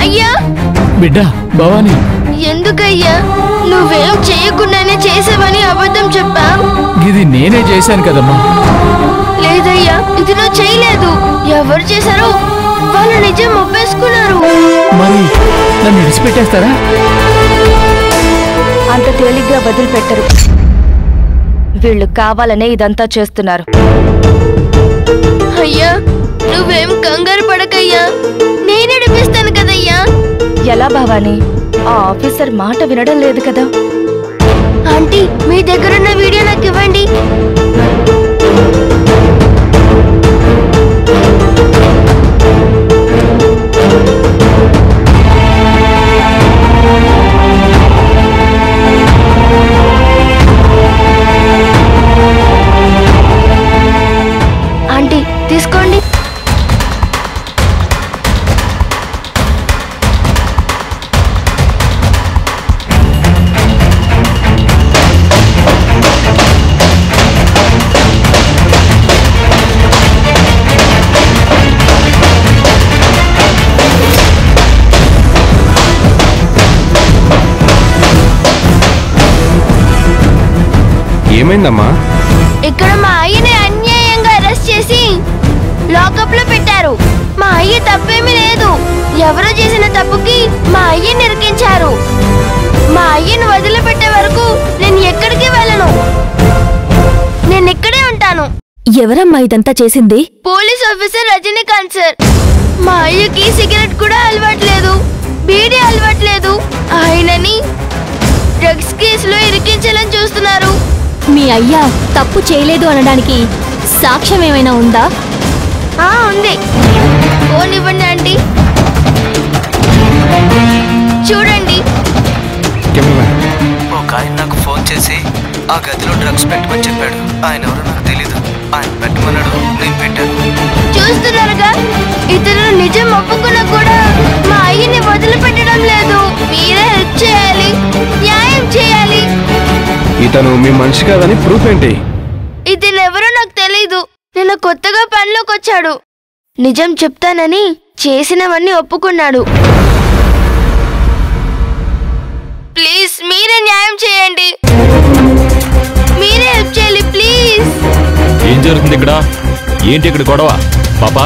అయ్యా బిడ్డ భవాని, ఎందుకయ్యా నువ్వేం చేయకుండానే చేసావని అబద్ధం చెప్పా? ఇది నేనే చేశాను కదమ్మా. లేదయ్యా, ఇది నువ్వు చేయలేదు. ఎవరు చేశారో వాళ్ళు నిజం ఒప్పేసుకున్నారు. మరి నన్ను విడిచిపెట్టేస్తారా? అంత తేలిగ్గా వదిలిపెట్టరు. వీళ్ళు కావాలనే ఇదంతా చేస్తున్నారు. అయ్యా నువ్వేం కంగారు పడకయ్యా, నేను నడిపిస్తాను కదయ్యా. ఎలా భవాని? ఆ ఆఫీసర్ మాట వినడం లేదు కదా. ఆంటీ, మీ దగ్గరున్న వీడియో నాకు ఇవ్వండి. ఆంటీ తీసుకోండి. ఏమైందమ్మా? ఇక్కడ మా అయ్యని అన్యాయంగా అరెస్ట్ చేసి లాకప్ లో పెట్టారు. మా అయ్య తప్పేమీ లేదు. ఎవరో చేసిన తప్పుకి మా అయ్యని ఇరికించారు. మా అయ్యను వదిలిపెట్టే వరకు నేను ఎక్కడికి వెళ్ళను. నేను ఇక్కడే ఉంటాను. ఎవరమ్మా ఇదంతా చేసింది? Police officer Rajinikanth sir. మా అయ్యకి సిగరెట్ కూడా అలవాట్లేదు, బీడీ అలవాట్లేదు. ఆయనని డ్రగ్స్ కేసులో ఇరికించాలని చూస్తున్నారు. మీ అయ్యా తప్పు చేయలేదు అనడానికి సాక్ష్యం ఏమైనా ఉందా? ఉంది. ఫోన్ ఇవ్వండి ఆంటీ. చూడండి. ఒక ఆయన నాకు ఫోన్ చేసి ఆ గదిలో డ్రగ్స్ పెట్టమని చెప్పాడు. ఆయన ఎవరో నాకు తెలీదు. ఆయన పెట్టమన్నాడు, నేను పెట్టాను. చూస్తున్నారుగా, ఇతరులు నిజం ఒప్పుకున్నా కూడా మా అయ్యని వదిలిపెట్టడం లేదు. మీరే హెల్ప్ చేయాలి, న్యాయం చేయాలి. ఇతను మీ మనిషి కాదని ప్రూఫ్ ఏంటి? ఇతనెవరో నాకు తెలీదు. నిన్న కొత్తగా పనిలోకి వచ్చాడు. నిజం చెప్తానని చేసినవన్నీ ఒప్పుకున్నాడు. ప్లీజ్ మీరే న్యాయం చేయండి. మీరే హెల్ప్ చేయాలి ప్లీజ్. ఏం జరుగుతుంది ఇక్కడ? ఏంటి ఇక్కడ గొడవ పాపా?